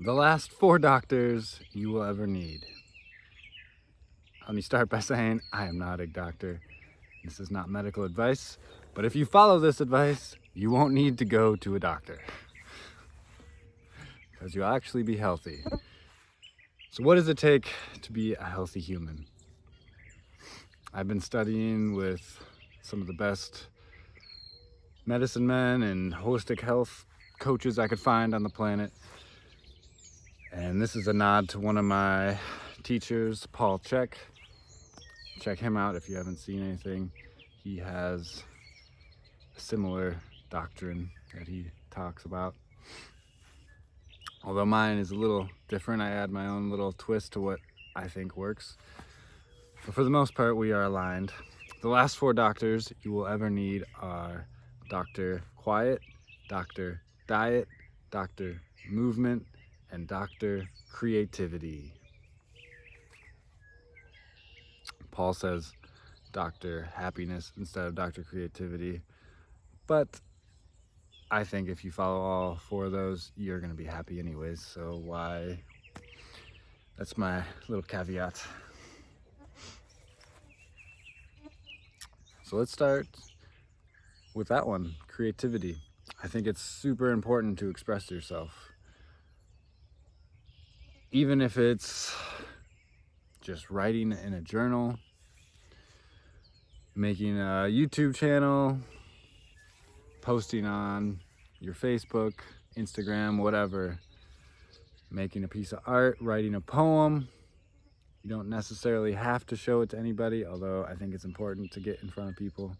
The last 4 doctors you will ever need. Let me start by saying I am not a doctor. This is not medical advice, but if you follow this advice, you won't need to go to a doctor because you'll actually be healthy. So what does it take to be a healthy human? I've been studying with some of the best medicine men and holistic health coaches I could find on the planet. And this is a nod to one of my teachers, Paul Chek. Check him out if you haven't seen anything. He has a similar doctrine that he talks about. Although mine is a little different, I add my own little twist to what I think works. But for the most part, we are aligned. The last 4 doctors you will ever need are Dr. Quiet, Dr. Diet, Dr. Movement, and Dr. Creativity. Paul says Dr. Happiness instead of Dr. Creativity, but I think if you follow all 4 of those, you're going to be happy anyways, so why? That's my little caveat. So let's start with that one, creativity. I think it's super important to express yourself. Even if it's just writing in a journal, making a YouTube channel, posting on your Facebook, Instagram, whatever, making a piece of art, writing a poem. You don't necessarily have to show it to anybody, although I think it's important to get in front of people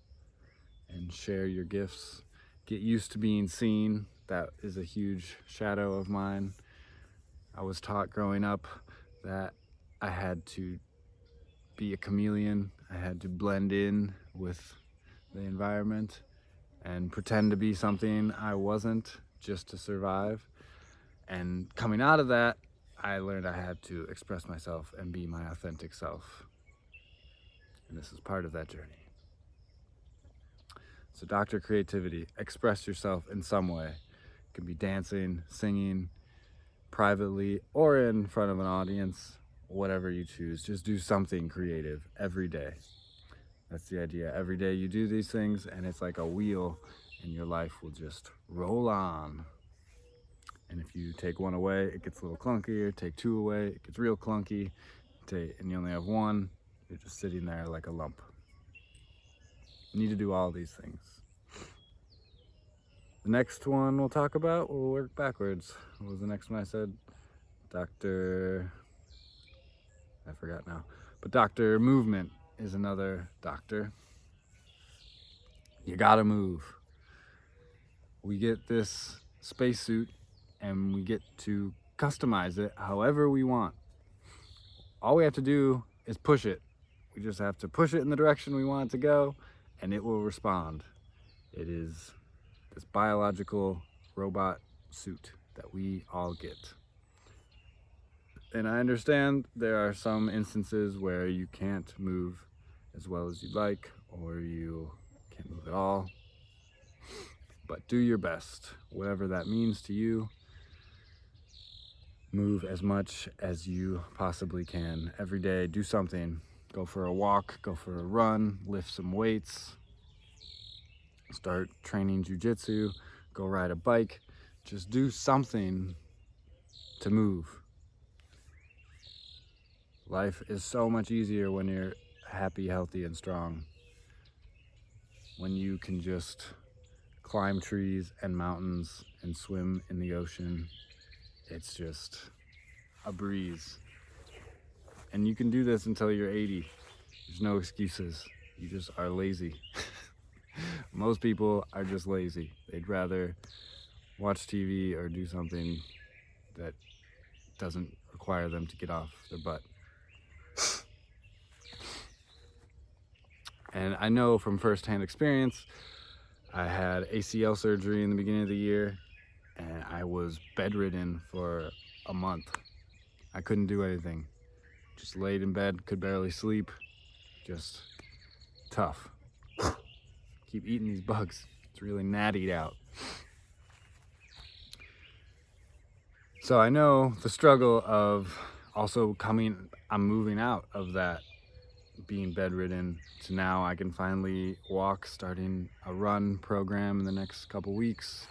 and share your gifts. Get used to being seen. That is a huge shadow of mine. I was taught growing up that I had to be a chameleon. I had to blend in with the environment and pretend to be something I wasn't just to survive. And coming out of that, I learned I had to express myself and be my authentic self. And this is part of that journey. So Dr. Creativity, express yourself in some way. It can be dancing, singing, privately, or in front of an audience, whatever you choose. Just do something creative every day. That's the idea. Every day you do these things and it's like a wheel and your life will just roll on. And if you take 1 away, it gets a little clunkier. Take 2 away, it gets real clunky. And you only have 1, you're just sitting there like a lump. You need to do all these things. The next one we'll talk about, we'll work backwards. What was the next one I said? Dr. I forgot now. But Dr. Movement is another doctor. You gotta move. We get this spacesuit and we get to customize it however we want. All we have to do is push it. We just have to push it in the direction we want it to go and it will respond. It is this biological robot suit that we all get. And I understand there are some instances where you can't move as well as you'd like, or you can't move at all. But do your best, whatever that means to you. Move as much as you possibly can. Every day, do something. Go for a walk, go for a run, lift some weights. Start training jujitsu, go ride a bike. Just do something to move. Life is so much easier when you're happy, healthy, and strong. When you can just climb trees and mountains and swim in the ocean, it's just a breeze. And you can do this until you're 80. There's no excuses. You just are lazy. Most people are just lazy. They'd rather watch TV or do something that doesn't require them to get off their butt. And I know from firsthand experience, I had ACL surgery in the beginning of the year and I was bedridden for a month. I couldn't do anything. Just laid in bed, could barely sleep. Just tough. Keep eating these bugs. It's really nattied out. So I know the struggle of also I'm moving out of that being bedridden to now I can finally walk, starting a run program in the next couple weeks.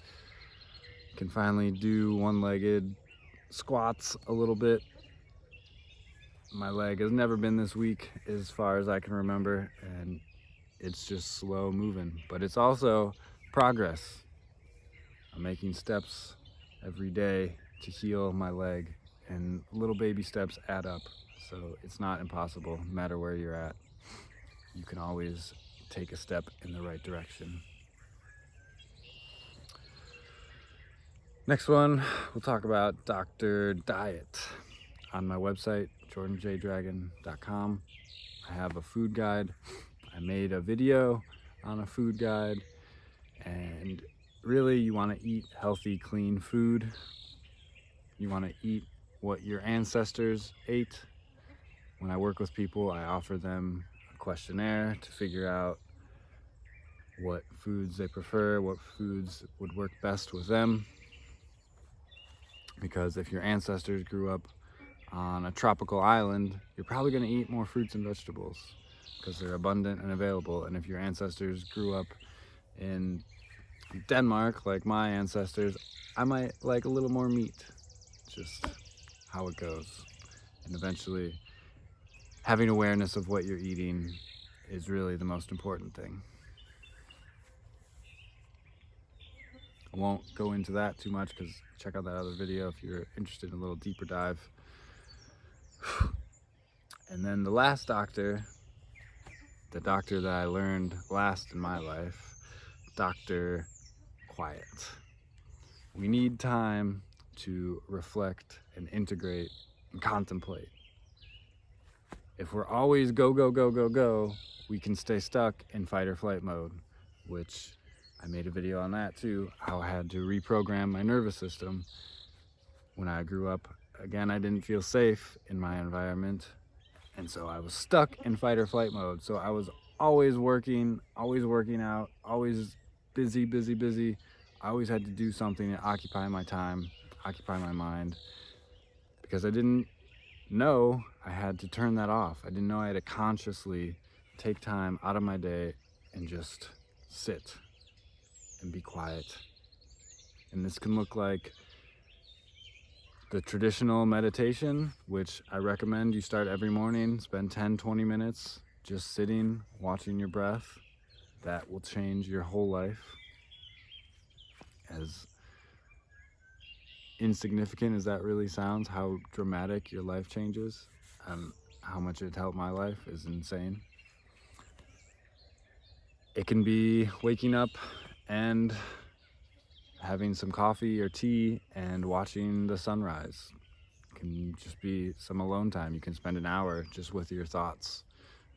Can finally do one-legged squats a little bit. My leg has never been this weak as far as I can remember, and it's just slow moving, but it's also progress. I'm making steps every day to heal my leg, and little baby steps add up. So it's not impossible, no matter where you're at. You can always take a step in the right direction. Next one, we'll talk about Dr. Diet. On my website, jordanjdragon.com, I have a food guide. I made a video on a food guide, and really you want to eat healthy, clean food. You want to eat what your ancestors ate. When I work with people, I offer them a questionnaire to figure out what foods they prefer, what foods would work best with them. Because if your ancestors grew up on a tropical island, you're probably going to eat more fruits and vegetables because they're abundant and available. And if your ancestors grew up in Denmark, like my ancestors, I might like a little more meat. Just how it goes. And eventually, having awareness of what you're eating is really the most important thing. I won't go into that too much because check out that other video if you're interested in a little deeper dive. And then the last doctor, the doctor that I learned last in my life, Dr. Quiet. We need time to reflect and integrate and contemplate. If we're always go, go, go, go, go, we can stay stuck in fight or flight mode, which I made a video on that too, how I had to reprogram my nervous system. When I grew up, again, I didn't feel safe in my environment, and so I was stuck in fight or flight mode. So I was always working out, always busy, busy, busy. I always had to do something to occupy my time, occupy my mind, because I didn't know I had to turn that off. I didn't know I had to consciously take time out of my day and just sit and be quiet. And this can look like the traditional meditation, which I recommend you start every morning. Spend 10-20 minutes just sitting, watching your breath. That will change your whole life. As insignificant as that really sounds, how dramatic your life changes and how much it helped my life is insane. It can be waking up and having some coffee or tea and watching the sunrise. It can just be some alone time. You can spend an hour just with your thoughts,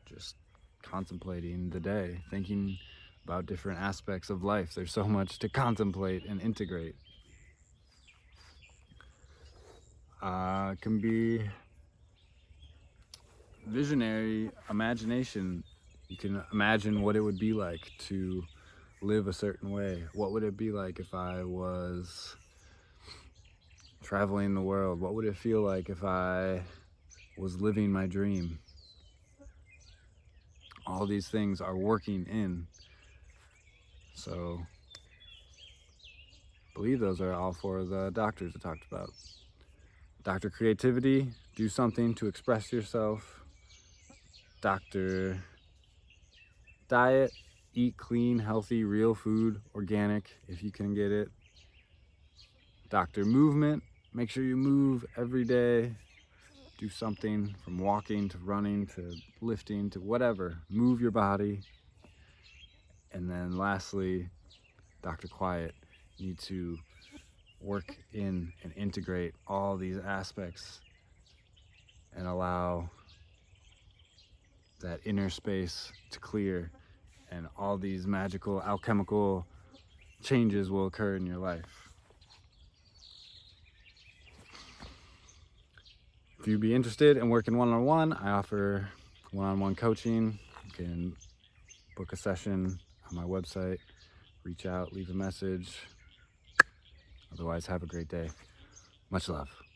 just contemplating the day, thinking about different aspects of life. There's so much to contemplate and integrate. It can be visionary imagination. You can imagine what it would be like to live a certain way. What would it be like if I was traveling the world? What would it feel like if I was living my dream? All these things are working in. So I believe those are all four of the doctors I talked about. Dr. Creativity, do something to express yourself. Dr. Diet, eat clean, healthy, real food, organic if you can get it. Dr. Movement, make sure you move every day. Do something from walking to running to lifting to whatever. Move your body. And then lastly, Dr. Quiet, you need to work in and integrate all these aspects and allow that inner space to clear, and all these magical alchemical changes will occur in your life. If you'd be interested in working one-on-one, I offer one-on-one coaching. You can book a session on my website, reach out, leave a message. Otherwise, have a great day. Much love.